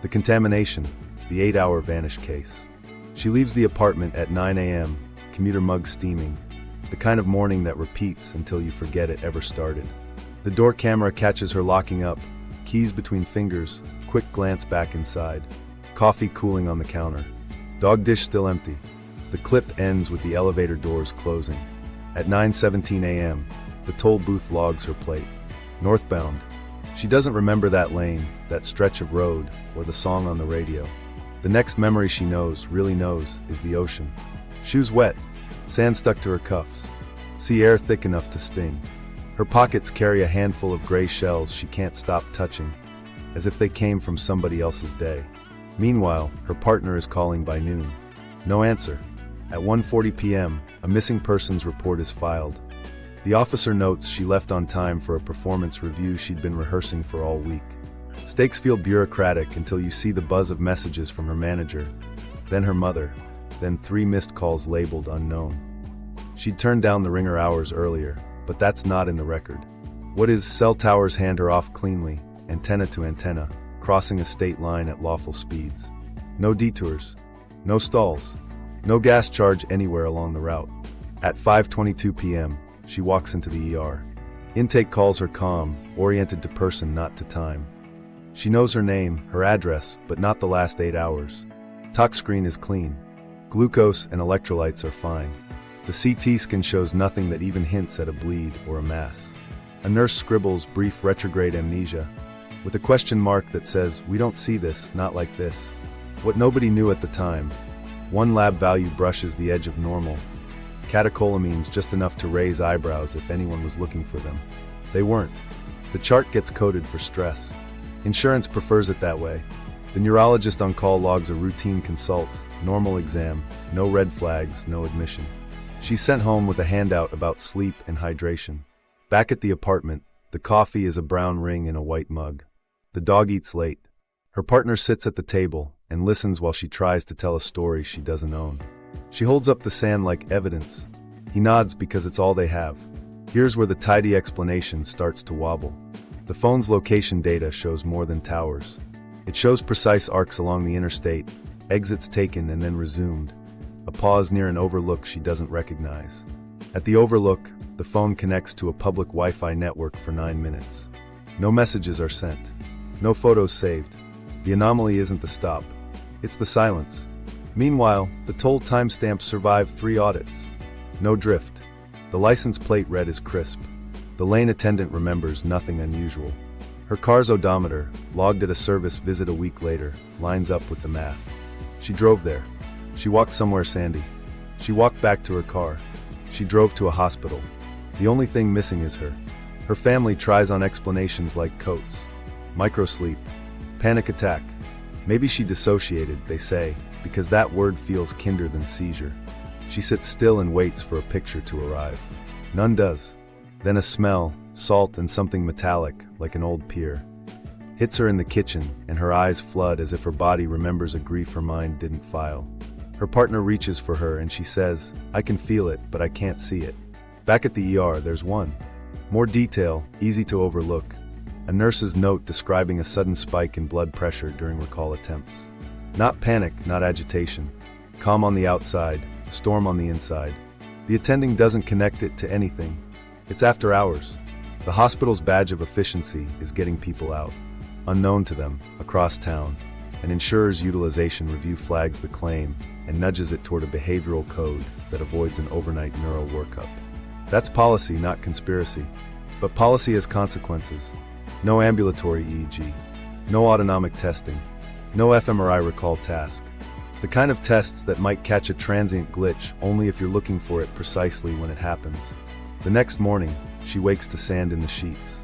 The contamination, the 8-hour Vanish Case. She leaves the apartment at 9 a.m., commuter mug steaming, the kind of morning that repeats until you forget it ever started. The door camera catches her locking up, keys between fingers, quick glance back inside. Coffee cooling on the counter. Dog dish still empty. The clip ends with the elevator doors closing. At 9:17 a.m., the toll booth logs her plate. Northbound. She doesn't remember that lane, that stretch of road, or the song on the radio. The next memory she knows, really knows, is the ocean. Shoes wet, sand stuck to her cuffs. Sea air thick enough to sting. Her pockets carry a handful of gray shells she can't stop touching, as if they came from somebody else's day. Meanwhile, her partner is calling by noon. No answer. At 1:40 p.m., a missing persons report is filed. The officer notes she left on time for a performance review she'd been rehearsing for all week. Stakes feel bureaucratic until you see the buzz of messages from her manager, then her mother, then 3 missed calls labeled unknown. She'd turned down the ringer hours earlier, but that's not in the record. What is cell towers hand her off cleanly, antenna to antenna, crossing a state line at lawful speeds. No detours, no stalls, no gas charge anywhere along the route. At 5:22 p.m., she walks into the ER. Intake calls her calm, oriented to person, not to time. She knows her name, her address, but not the last 8 hours. Tox screen is clean. Glucose and electrolytes are fine. The CT scan shows nothing that even hints at a bleed or a mass. A nurse scribbles brief retrograde amnesia, with a question mark that says, "We don't see this, not like this." What nobody knew at the time. One lab value brushes the edge of normal. Catecholamines just enough to raise eyebrows if anyone was looking for them. They weren't. The chart gets coded for stress. Insurance prefers it that way. The neurologist on call logs a routine consult, normal exam, no red flags, no admission. She's sent home with a handout about sleep and hydration. Back at the apartment, the coffee is a brown ring in a white mug. The dog eats late. Her partner sits at the table and listens while she tries to tell a story she doesn't own. She holds up the sand like evidence. He nods because it's all they have. Here's where the tidy explanation starts to wobble. The phone's location data shows more than towers. It shows precise arcs along the interstate, exits taken and then resumed. A pause near an overlook she doesn't recognize. At the overlook, the phone connects to a public Wi-Fi network for 9 minutes. No messages are sent. No photos saved. The anomaly isn't the stop. It's the silence. Meanwhile, the toll timestamps survive 3 audits. No drift. The license plate read is crisp. The lane attendant remembers nothing unusual. Her car's odometer, logged at a service visit a week later, lines up with the math. She drove there. She walked somewhere sandy. She walked back to her car. She drove to a hospital. The only thing missing is her. Her family tries on explanations like coats, microsleep, panic attack. Maybe she dissociated, they say, because that word feels kinder than seizure. She sits still and waits for a picture to arrive. None does. Then a smell, salt and something metallic, like an old pier, hits her in the kitchen, and her eyes flood as if her body remembers a grief her mind didn't file. Her partner reaches for her and she says, "I can feel it, but I can't see it." Back at the ER, there's one. More detail, easy to overlook. A nurse's note describing a sudden spike in blood pressure during recall attempts. Not panic, not agitation. Calm on the outside, storm on the inside. The attending doesn't connect it to anything. It's after hours. The hospital's badge of efficiency is getting people out. Unknown to them, across town, an insurer's utilization review flags the claim and nudges it toward a behavioral code that avoids an overnight neuro workup. That's policy, not conspiracy. But policy has consequences. No ambulatory EEG. No autonomic testing. No fMRI recall task. The kind of tests that might catch a transient glitch only if you're looking for it precisely when it happens. The next morning, she wakes to sand in the sheets.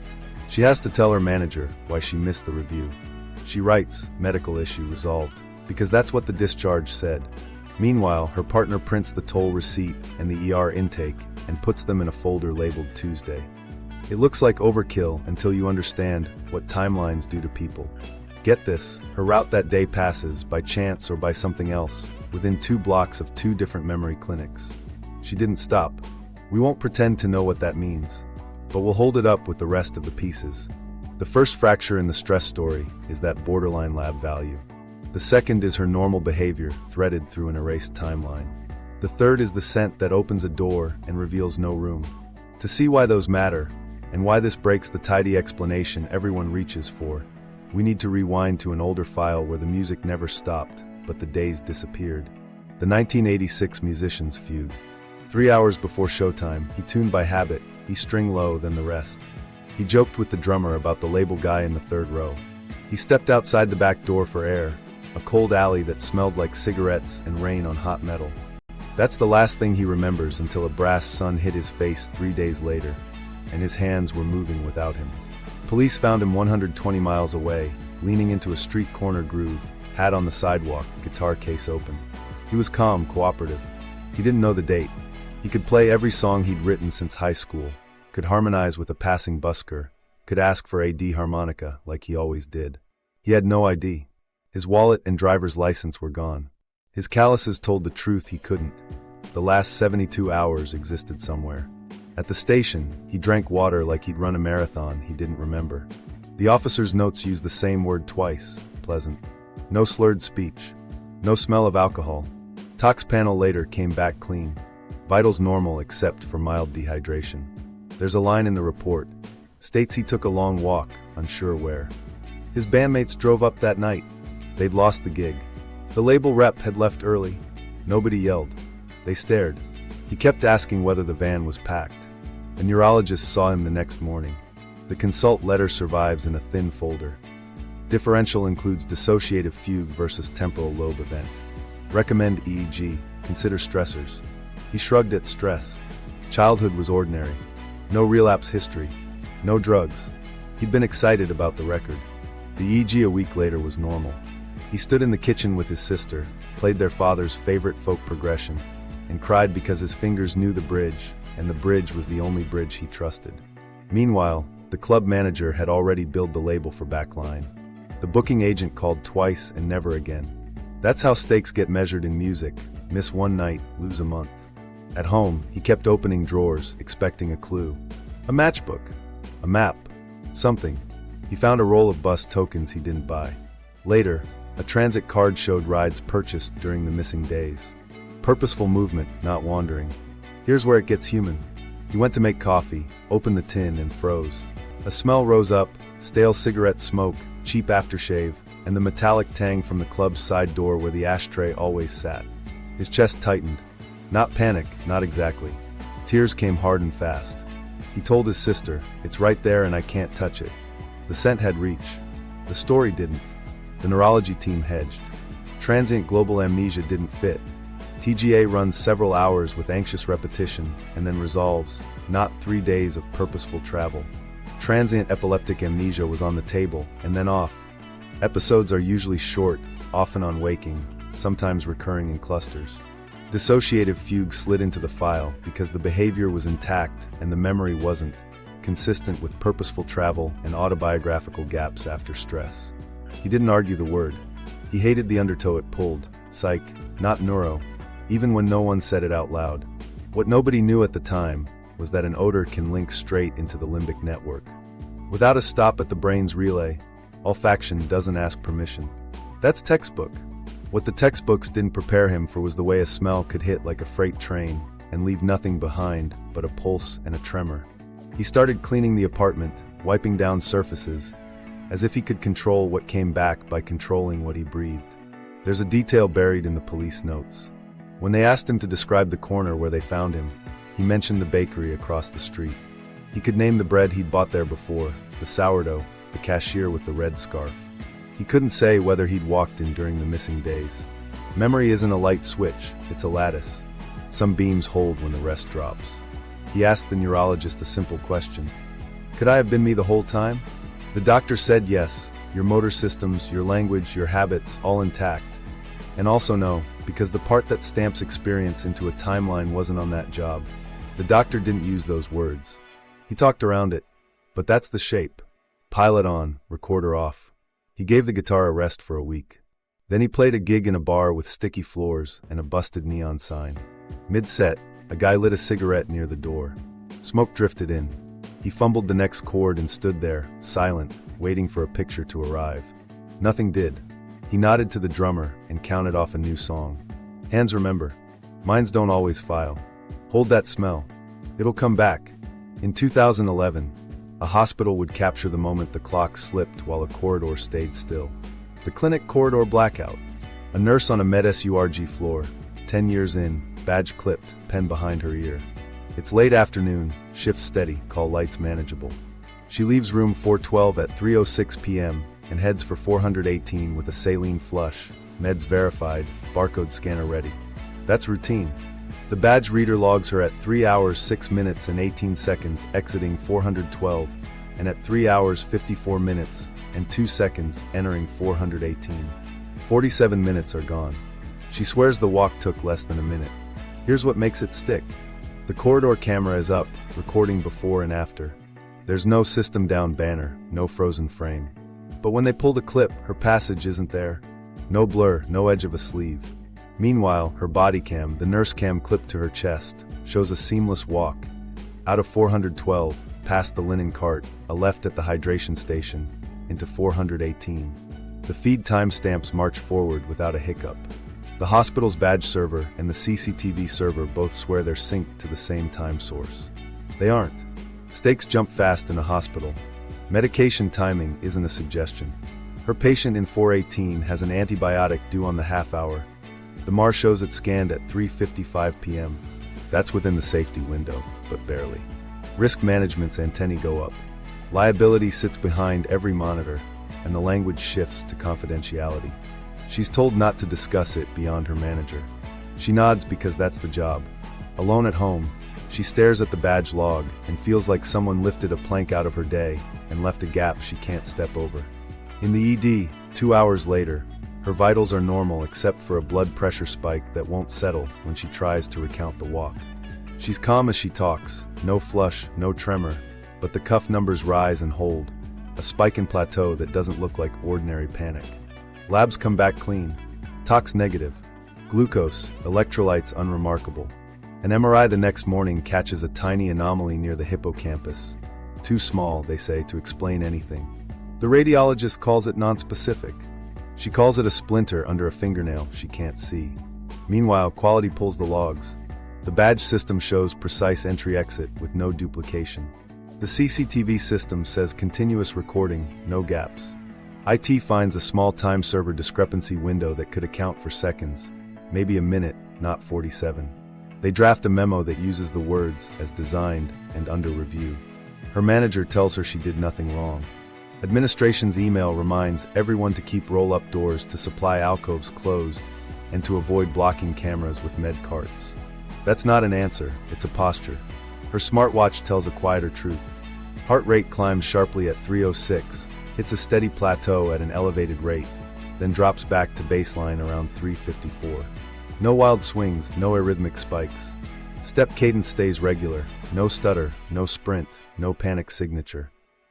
She has to tell her manager why she missed the review. She writes, "Medical issue resolved," because that's what the discharge said. Meanwhile, her partner prints the toll receipt and the ER intake and puts them in a folder labeled Tuesday. It looks like overkill until you understand what timelines do to people. Get this, her route that day passes, by chance or by something else, within 2 blocks of 2 different memory clinics. She didn't stop. We won't pretend to know what that means, but we'll hold it up with the rest of the pieces. The first fracture in the stress story is that borderline lab value. The second is her normal behavior threaded through an erased timeline. The third is the scent that opens a door and reveals no room. To see why those matter, and why this breaks the tidy explanation everyone reaches for, we need to rewind to an older file where the music never stopped, but the days disappeared. The 1986 musician's Fugue. 3 hours before showtime, he tuned by habit, he string low than the rest. He joked with the drummer about the label guy in the third row. He stepped outside the back door for air, a cold alley that smelled like cigarettes and rain on hot metal. That's the last thing he remembers until a brass sun hit his face 3 days later, and his hands were moving without him. Police found him 120 miles away, leaning into a street corner groove, hat on the sidewalk, guitar case open. He was calm, cooperative. He didn't know the date. He could play every song he'd written since high school, could harmonize with a passing busker, could ask for a D harmonica like he always did. He had no ID. His wallet and driver's license were gone. His calluses told the truth he couldn't. The last 72 hours existed somewhere. At the station, he drank water like he'd run a marathon he didn't remember. The officer's notes used the same word twice, pleasant. No slurred speech. No smell of alcohol. Tox panel later came back clean. Vitals normal except for mild dehydration. There's a line in the report. States he took a long walk, unsure where. His bandmates drove up that night. They'd lost the gig. The label rep had left early. Nobody yelled. They stared. He kept asking whether the van was packed. A neurologist saw him the next morning. The consult letter survives in a thin folder. Differential includes dissociative fugue versus temporal lobe event. Recommend EEG. Consider stressors. He shrugged at stress. Childhood was ordinary. No relapse history. No drugs. He'd been excited about the record. The EEG a week later was normal. He stood in the kitchen with his sister, played their father's favorite folk progression, and cried because his fingers knew the bridge, and the bridge was the only bridge he trusted. Meanwhile, the club manager had already billed the label for backline. The booking agent called twice and never again. That's how stakes get measured in music. Miss one night, lose a month. At home, he kept opening drawers, expecting a clue. A matchbook. A map. Something. He found a roll of bus tokens he didn't buy. Later, a transit card showed rides purchased during the missing days. Purposeful movement, not wandering. Here's where it gets human. He went to make coffee, opened the tin, and froze. A smell rose up, stale cigarette smoke, cheap aftershave, and the metallic tang from the club's side door where the ashtray always sat. His chest tightened. Not panic, not exactly. Tears came hard and fast. He told his sister, "It's right there and I can't touch it." The scent had reach. The story didn't. The neurology team hedged. Transient global amnesia didn't fit. TGA runs several hours with anxious repetition and then resolves, not 3 days of purposeful travel. Transient epileptic amnesia was on the table and then off. Episodes are usually short, often on waking, sometimes recurring in clusters. Dissociative fugue slid into the file because the behavior was intact and the memory wasn't, consistent with purposeful travel and autobiographical gaps after stress. He didn't argue the word. He hated the undertow it pulled, psych, not neuro, even when no one said it out loud. What nobody knew at the time was that an odor can link straight into the limbic network. Without a stop at the brain's relay, olfaction doesn't ask permission. That's textbook. What the textbooks didn't prepare him for was the way a smell could hit like a freight train and leave nothing behind but a pulse and a tremor. He started cleaning the apartment, wiping down surfaces, as if he could control what came back by controlling what he breathed. There's a detail buried in the police notes. When they asked him to describe the corner where they found him, he mentioned the bakery across the street. He could name the bread he'd bought there before, the sourdough, the cashier with the red scarf. He couldn't say whether he'd walked in during the missing days. Memory isn't a light switch, it's a lattice. Some beams hold when the rest drops. He asked the neurologist a simple question. Could I have been me the whole time? The doctor said yes, your motor systems, your language, your habits, all intact. And also no, because the part that stamps experience into a timeline wasn't on that job. The doctor didn't use those words. He talked around it. But that's the shape. Pilot on, recorder off. He gave the guitar a rest for a week. Then he played a gig in a bar with sticky floors and a busted neon sign. Mid-set, a guy lit a cigarette near the door. Smoke drifted in. He fumbled the next cord and stood there, silent, waiting for a picture to arrive. Nothing did. He nodded to the drummer and counted off a new song. Hands remember. Minds don't always file. Hold that smell. It'll come back. In 2011, a hospital would capture the moment the clock slipped while a corridor stayed still. The clinic corridor blackout. A nurse on a med-surg floor, 10 years in, badge clipped, pen behind her ear. It's late afternoon, shift steady, call lights manageable. She leaves room 412 at 3:06 p.m. and heads for 418 with a saline flush, meds verified, barcode scanner ready. That's routine. The badge reader logs her at 3 hours 6 minutes and 18 seconds exiting 412, and at 3 hours 54 minutes and 2 seconds entering 418. 47 minutes are gone. She swears the walk took less than a minute. Here's what makes it stick. The corridor camera is up, recording before and after. There's no system down banner, no frozen frame. But when they pull the clip, her passage isn't there. No blur, no edge of a sleeve. Meanwhile, her body cam, the nurse cam clipped to her chest, shows a seamless walk. Out of 412, past the linen cart, a left at the hydration station, into 418. The feed timestamps march forward without a hiccup. The hospital's badge server and the CCTV server both swear they're synced to the same time source. They aren't. Stakes jump fast in a hospital. Medication timing isn't a suggestion. Her patient in 418 has an antibiotic due on the half hour. The MAR shows it scanned at 3:55 p.m. That's within the safety window, but barely. Risk management's antennae go up. Liability sits behind every monitor, and the language shifts to confidentiality. She's told not to discuss it beyond her manager. She nods because that's the job. Alone at home, she stares at the badge log and feels like someone lifted a plank out of her day and left a gap she can't step over. In the ED, 2 hours later, her vitals are normal except for a blood pressure spike that won't settle when she tries to recount the walk. She's calm as she talks, no flush, no tremor, but the cuff numbers rise and hold, a spike in plateau that doesn't look like ordinary panic. Labs come back clean, tox negative, glucose, electrolytes unremarkable. An MRI the next morning catches a tiny anomaly near the hippocampus. Too small, they say, to explain anything. The radiologist calls it nonspecific. She calls it a splinter under a fingernail she can't see. Meanwhile, quality pulls the logs. The badge system shows precise entry-exit with no duplication. The CCTV system says continuous recording, no gaps. IT finds a small time server discrepancy window that could account for seconds, maybe a minute, not 47. They draft a memo that uses the words as designed and under review. Her manager tells her she did nothing wrong. Administration's email reminds everyone to keep roll-up doors to supply alcoves closed and to avoid blocking cameras with med carts. That's not an answer, it's a posture. Her smartwatch tells a quieter truth. Heart rate climbs sharply at 3:06, hits a steady plateau at an elevated rate, then drops back to baseline around 3:54. No wild swings, no arrhythmic spikes. Step cadence stays regular, no stutter, no sprint, no panic signature.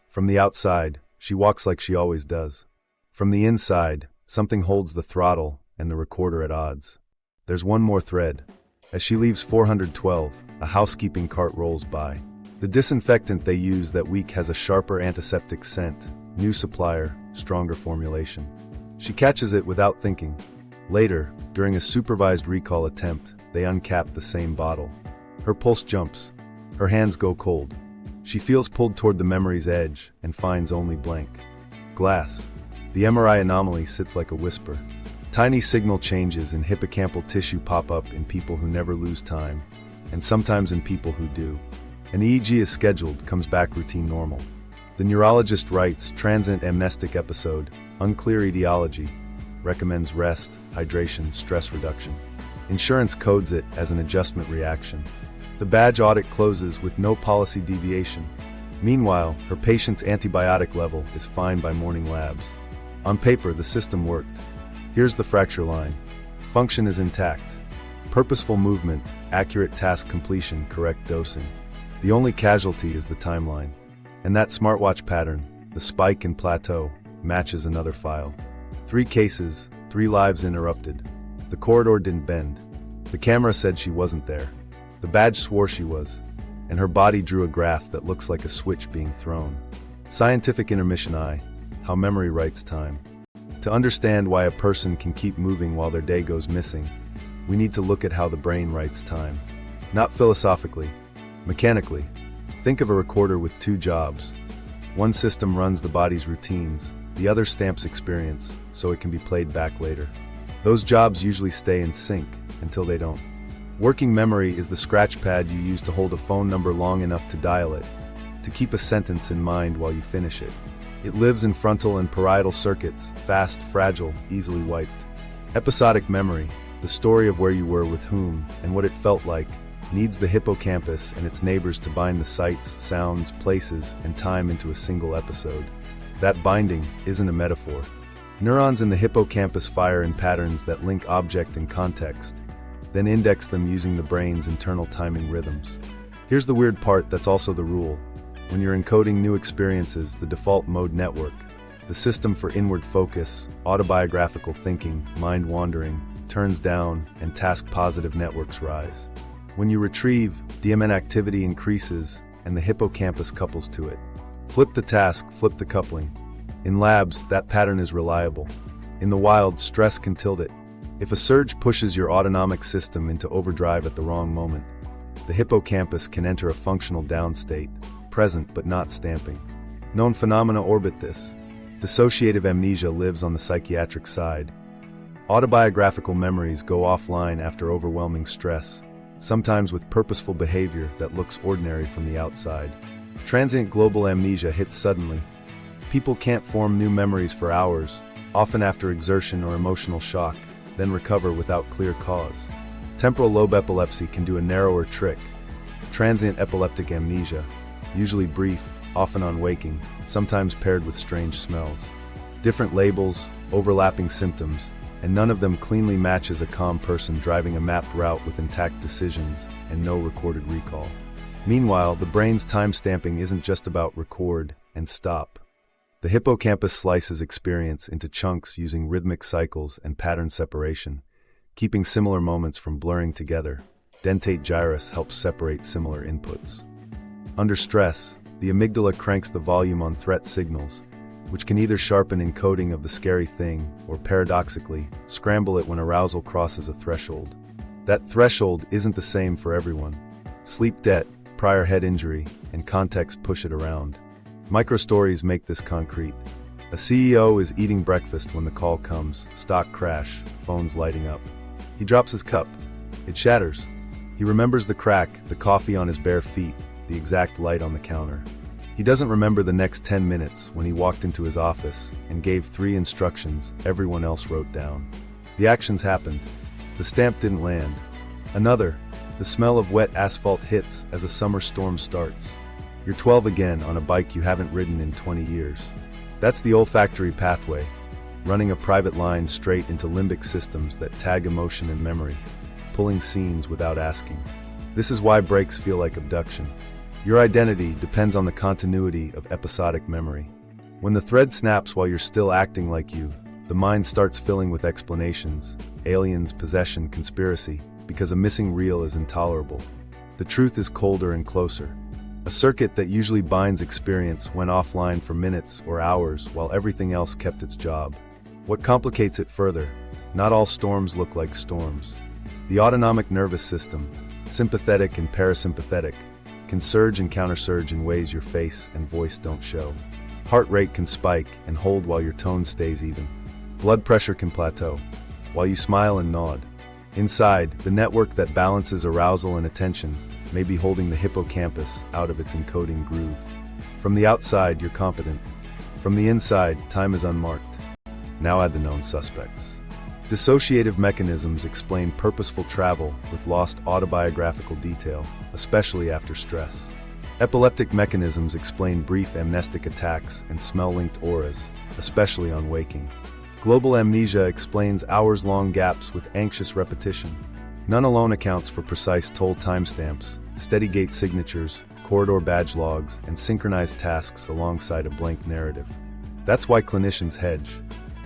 From the outside, she walks like she always does. From the inside, something holds the throttle and the recorder at odds. There's one more thread. As she leaves 412, a housekeeping cart rolls by. The disinfectant they use that week has a sharper antiseptic scent, new supplier, stronger formulation. She catches it without thinking. Later, during a supervised recall attempt, they uncap the same bottle. Her pulse jumps. Her hands go cold. She feels pulled toward the memory's edge and finds only blank. Glass. The MRI anomaly sits like a whisper. Tiny signal changes in hippocampal tissue pop up in people who never lose time, and sometimes in people who do. An EEG is scheduled, comes back routine normal. The neurologist writes, transient amnestic episode, unclear etiology, recommends rest, hydration, stress reduction. Insurance codes it as an adjustment reaction. The badge audit closes with no policy deviation. Meanwhile, her patient's antibiotic level is fine by morning labs. On paper, the system worked. Here's the fracture line. Function is intact. Purposeful movement, accurate task completion, correct dosing. The only casualty is the timeline. And that smartwatch pattern, the spike and plateau, matches another file. 3 cases, 3 lives interrupted. The corridor didn't bend. The camera said she wasn't there. The badge swore she was. and her body drew a graph that looks like a switch being thrown. Scientific intermission I, how memory writes time. To understand why a person can keep moving while their day goes missing, we need to look at how the brain writes time. Not philosophically, mechanically. Think of a recorder with two jobs. One system runs the body's routines, the other stamps experience, so it can be played back later. Those jobs usually stay in sync until they don't. Working memory is the scratch pad you use to hold a phone number long enough to dial it, to keep a sentence in mind while you finish it. It lives in frontal and parietal circuits, fast, fragile, easily wiped. Episodic memory, the story of where you were with whom and what it felt like, needs the hippocampus and its neighbors to bind the sights, sounds, places, and time into a single episode. That binding isn't a metaphor. Neurons in the hippocampus fire in patterns that link object and context, then index them using the brain's internal timing rhythms. Here's the weird part that's also the rule. When you're encoding new experiences, the default mode network, the system for inward focus, autobiographical thinking, mind wandering, turns down, and task-positive networks rise. When you retrieve, DMN activity increases, and the hippocampus couples to it. Flip the task, flip the coupling. In labs, that pattern is reliable. In the wild, stress can tilt it. If a surge pushes your autonomic system into overdrive at the wrong moment, the hippocampus can enter a functional downstate, present but not stamping. Known phenomena orbit this. Dissociative amnesia lives on the psychiatric side. Autobiographical memories go offline after overwhelming stress, sometimes with purposeful behavior that looks ordinary from the outside. Transient global amnesia hits suddenly. People can't form new memories for hours, often after exertion or emotional shock, then recover without clear cause. Temporal lobe epilepsy can do a narrower trick. Transient epileptic amnesia, usually brief, often on waking, sometimes paired with strange smells. Different labels, overlapping symptoms, and none of them cleanly matches a calm person driving a mapped route with intact decisions and no recorded recall. Meanwhile, the brain's time-stamping isn't just about record and stop. The hippocampus slices experience into chunks using rhythmic cycles and pattern separation, keeping similar moments from blurring together. Dentate gyrus helps separate similar inputs. Under stress, the amygdala cranks the volume on threat signals, which can either sharpen encoding of the scary thing or, paradoxically, scramble it when arousal crosses a threshold. That threshold isn't the same for everyone. Sleep debt, prior head injury, and context push it around. Microstories make this concrete. A CEO is eating breakfast when the call comes, stock crash, phone's lighting up. He drops his cup. It shatters. He remembers the crack, the coffee on his bare feet, the exact light on the counter. He doesn't remember the next 10 minutes when he walked into his office and gave 3 instructions everyone else wrote down. The actions happened. The stamp didn't land. Another, the smell of wet asphalt hits as a summer storm starts. You're 12 again on a bike you haven't ridden in 20 years. That's the olfactory pathway, running a private line straight into limbic systems that tag emotion and memory, pulling scenes without asking. This is why breaks feel like abduction. Your identity depends on the continuity of episodic memory. When the thread snaps while you're still acting like you, the mind starts filling with explanations, aliens, possession, conspiracy, because a missing reel is intolerable. The truth is colder and closer. A circuit that usually binds experience went offline for minutes or hours while everything else kept its job. What complicates it further? Not all storms look like storms. The autonomic nervous system, sympathetic and parasympathetic, can surge and countersurge in ways your face and voice don't show. Heart rate can spike and hold while your tone stays even. Blood pressure can plateau, while you smile and nod. Inside, the network that balances arousal and attention may be holding the hippocampus out of its encoding groove. From the outside, you're competent. From the inside, time is unmarked. Now add the known suspects. Dissociative mechanisms explain purposeful travel with lost autobiographical detail, especially after stress. Epileptic mechanisms explain brief amnestic attacks and smell-linked auras, especially on waking. Global amnesia explains hours-long gaps with anxious repetition. None alone accounts for precise toll timestamps, steady gate signatures, corridor badge logs, and synchronized tasks alongside a blank narrative. That's why clinicians hedge.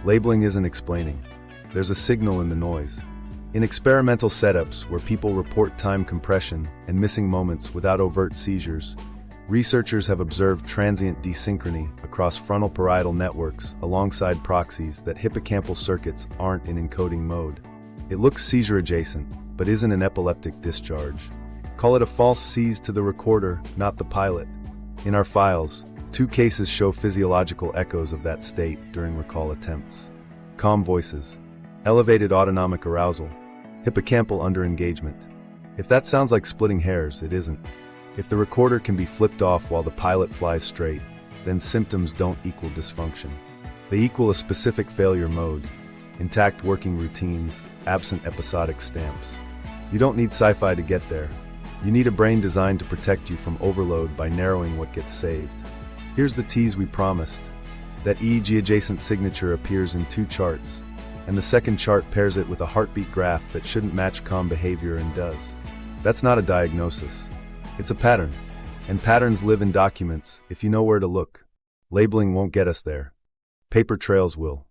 Labeling isn't explaining. There's a signal in the noise. In experimental setups where people report time compression and missing moments without overt seizures, researchers have observed transient desynchrony across frontal parietal networks alongside proxies that hippocampal circuits aren't in encoding mode. It looks seizure-adjacent, but isn't an epileptic discharge. Call it a false seize to the recorder, not the pilot. In our files, 2 cases show physiological echoes of that state during recall attempts. Calm voices, elevated autonomic arousal, hippocampal underengagement. If that sounds like splitting hairs, it isn't. If the recorder can be flipped off while the pilot flies straight, then symptoms don't equal dysfunction. They equal a specific failure mode, intact working routines, absent episodic stamps. You don't need sci-fi to get there. You need a brain designed to protect you from overload by narrowing what gets saved. Here's the tease we promised. That EEG-adjacent signature appears in 2 charts, and the second chart pairs it with a heartbeat graph that shouldn't match calm behavior and does. That's not a diagnosis. It's a pattern, and patterns live in documents if you know where to look. Labeling won't get us there. Paper trails will.